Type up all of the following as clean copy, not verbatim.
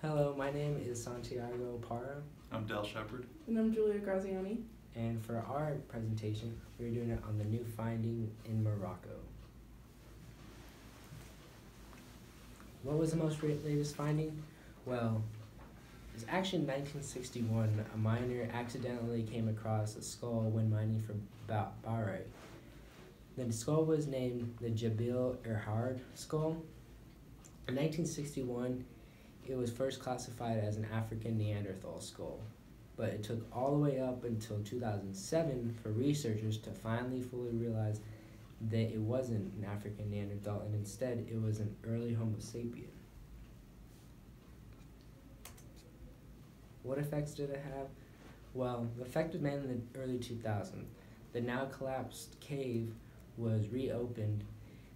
Hello, my name is Santiago Para, I'm Del Shepard. And I'm Julia Graziani. and for our presentation, we're doing it on the new finding in Morocco. What was the most latest finding? Well, it was actually in 1961. A miner accidentally came across a skull when mining for barite. The skull was named the Jebel Erhard skull. In 1961, it was first classified as an African Neanderthal skull, but it took all the way up until 2007 for researchers to finally fully realize that it wasn't an African Neanderthal and instead it was an early Homo sapien. What effects did it have? Well, the effect was mainly in the early 2000s. The now collapsed cave was reopened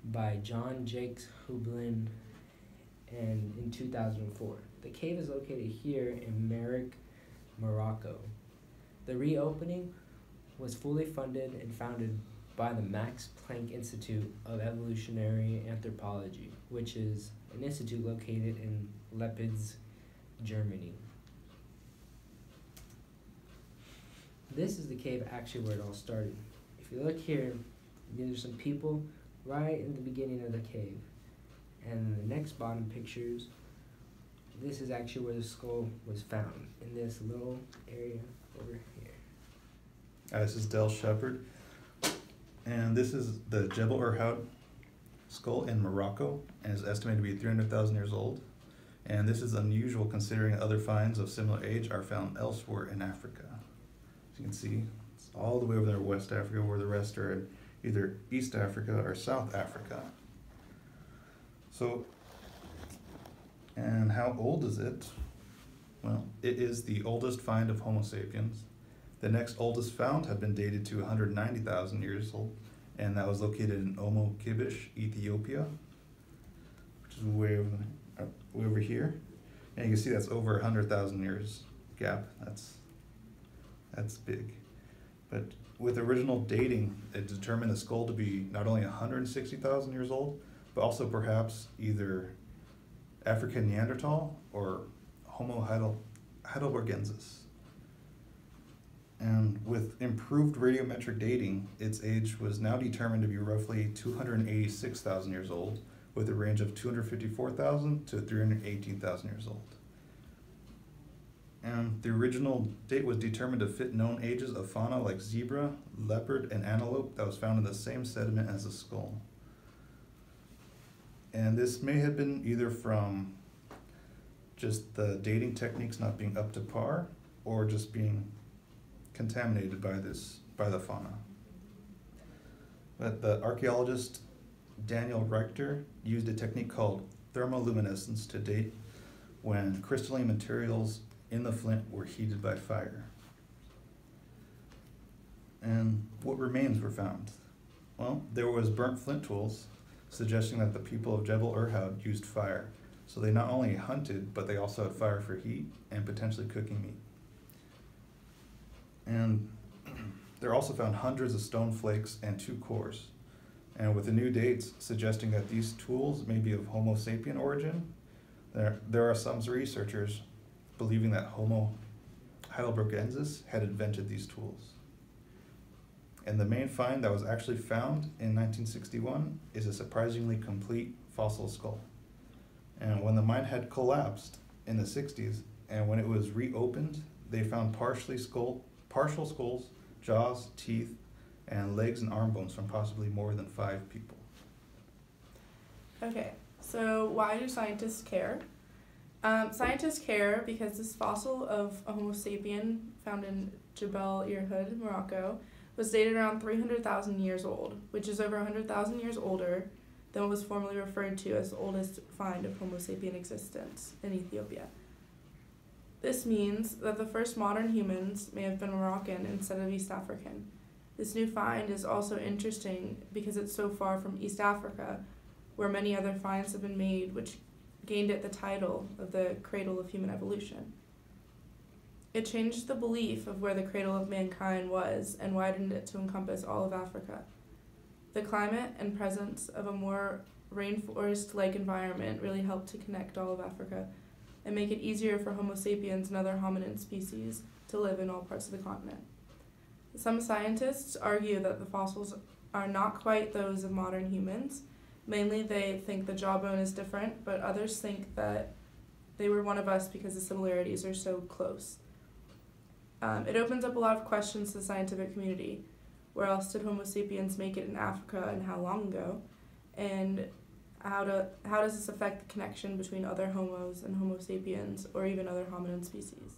by John Jacques Hublin and in 2004. The cave is located here in Merrick, Morocco. The reopening was fully funded and founded by the Max Planck Institute of Evolutionary Anthropology, which is an institute located in Leipzig, Germany. This is the cave actually where it all started. If you look here, there's some people right in the beginning of the cave. And the next bottom pictures, this is actually where the skull was found, in this little area over here. This is Del Shepard, and this is the Jebel Erhard skull in Morocco, and is estimated to be 300,000 years old. And this is unusual considering other finds of similar age are found elsewhere in Africa. As you can see, it's all the way over there in West Africa, where the rest are in either East Africa or South Africa. So, and how old is it? Well, it is the oldest find of Homo sapiens. The next oldest found had been dated to 190,000 years old, and that was located in Omo Kibish, Ethiopia, which is way over here. And you can see that's over 100,000 years gap. That's big. But with original dating, it determined the skull to be not only 160,000 years old, but also perhaps either African Neanderthal or Homo heidelbergensis. And with improved radiometric dating, its age was now determined to be roughly 286,000 years old, with a range of 254,000 to 318,000 years old. And the original date was determined to fit known ages of fauna like zebra, leopard, and antelope that was found in the same sediment as the skull. And this may have been either from just the dating techniques not being up to par, or just being contaminated by the fauna. But the archaeologist Daniel Richter used a technique called thermoluminescence to date when crystalline materials in the flint were heated by fire. And what remains were found? Well, there was burnt flint tools, suggesting that the people of Jebel Erhard used fire. So they not only hunted, but they also had fire for heat and potentially cooking meat. And they're also found hundreds of stone flakes and 2 cores. And with the new dates suggesting that these tools may be of Homo sapien origin, there are some researchers believing that Homo heidelbergensis had invented these tools. And the main find that was actually found in 1961 is a surprisingly complete fossil skull. And when the mine had collapsed in the 60s, and when it was reopened, they found partial skulls, jaws, teeth, and legs and arm bones from possibly more than 5 people. Okay, so why do scientists care? Scientists care because this fossil of a Homo sapien found in Jebel Erhard, Morocco, was dated around 300,000 years old, which is over 100,000 years older than what was formerly referred to as the oldest find of Homo sapien existence in Ethiopia. This means that the first modern humans may have been Moroccan instead of East African. This new find is also interesting because it's so far from East Africa, where many other finds have been made, which gained it the title of the cradle of human evolution. It changed the belief of where the cradle of mankind was and widened it to encompass all of Africa. The climate and presence of a more rainforest-like environment really helped to connect all of Africa and make it easier for Homo sapiens and other hominid species to live in all parts of the continent. Some scientists argue that the fossils are not quite those of modern humans. Mainly, they think the jawbone is different, but others think that they were one of us because the similarities are so close. It opens up a lot of questions to the scientific community. Where else did Homo sapiens make it in Africa, and how long ago? And how does this affect the connection between other homos and Homo sapiens, or even other hominid species?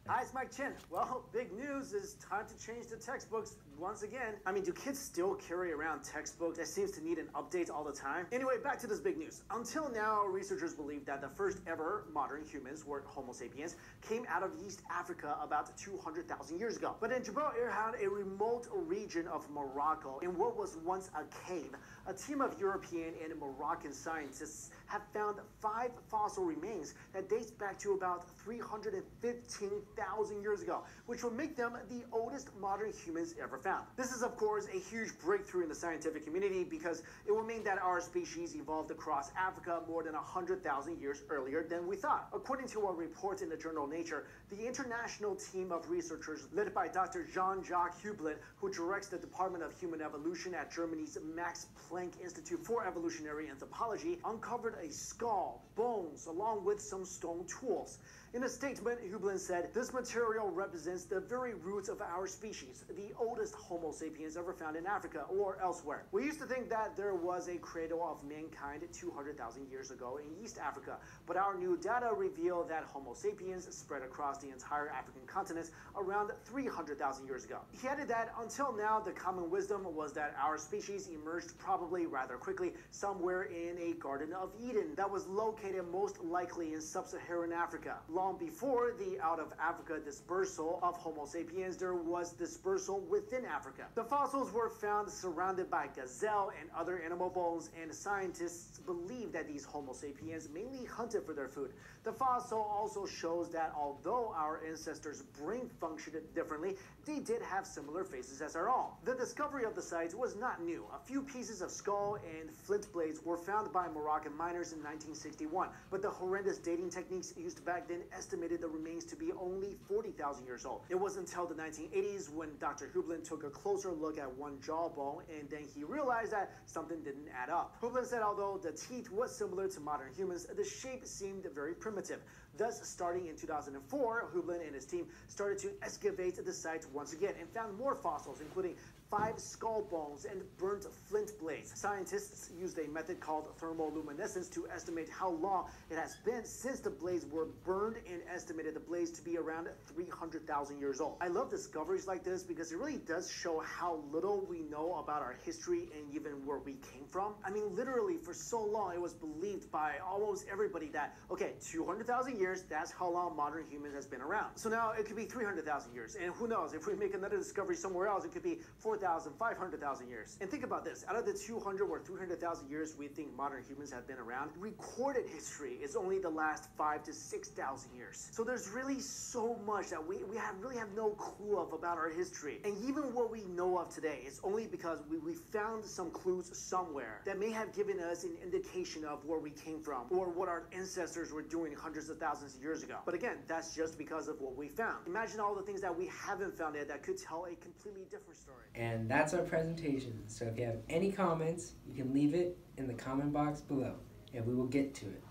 Hi, it's Mike Chin. Well, big news is time to change the textbooks once again. I mean, do kids still carry around textbooks that seems to need an update all the time? Anyway, back to this big news. Until now, researchers believe that the first ever modern humans, or Homo sapiens, came out of East Africa about 200,000 years ago. But in Jebel Irhoud, a remote region of Morocco, in what was once a cave, a team of European and Moroccan scientists have found 5 fossil remains that dates back to about 315,000 years ago, which would make them the oldest modern humans ever found. This is, of course, a huge breakthrough in the scientific community because it will mean that our species evolved across Africa more than 100,000 years earlier than we thought. According to a report in the journal Nature, the international team of researchers led by Dr. Jean-Jacques Hublin, who directs the Department of Human Evolution at Germany's Max Planck Institute for Evolutionary Anthropology, uncovered a skull, bones, along with some stone tools. In a statement, Hublin said, "This material represents the very roots of our species, the oldest Homo sapiens ever found in Africa or elsewhere. We used to think that there was a cradle of mankind 200,000 years ago in East Africa, but our new data reveal that Homo sapiens spread across the entire African continent around 300,000 years ago." He added that until now, the common wisdom was that our species emerged probably rather quickly somewhere in a Garden of Eden that was located most likely in sub-Saharan Africa. Long before the out-of-Africa dispersal of Homo sapiens, there was dispersal within Africa. The fossils were found surrounded by gazelle and other animal bones, and scientists believe that these Homo sapiens mainly hunted for their food. The fossil also shows that although our ancestors' brain functioned differently, they did have similar faces as our own. The discovery of the sites was not new. A few pieces of skull and flint blades were found by Moroccan miners in 1961, but the horrendous dating techniques used back then estimated the remains to be only 40,000 years old. It was until the 1980s when Dr. Hublin took a closer look at one jawbone, and then he realized that something didn't add up. Hublin said although the teeth was similar to modern humans, the shape seemed very primitive. Thus, starting in 2004, Hublin and his team started to excavate the site once again and found more fossils, including 5 skull bones and burnt flint blades. Scientists used a method called thermoluminescence to estimate how long it has been since the blades were burned and estimated the blades to be around 300,000 years old. I love discoveries like this because it really does show how little we know about our history and even where we came from. I mean, literally for so long it was believed by almost everybody that, okay, 200,000 years, that's how long modern humans has been around. So now it could be 300,000 years, and who knows, if we make another discovery somewhere else, it could be 4,000, 500,000 years. And think about this, out of the 200 or 300,000 years we think modern humans have been around, recorded history is only the last 5,000 to 6,000 years. So there's really so much that we really have no clue of about our history. And even what we know of today is only because we found some clues somewhere that may have given us an indication of where we came from or what our ancestors were doing hundreds of thousands of years ago. But again, that's just because of what we found. Imagine all the things that we haven't found yet that could tell a completely different story. And that's our presentation. So if you have any comments, you can leave it in the comment box below, and we will get to it,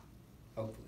hopefully.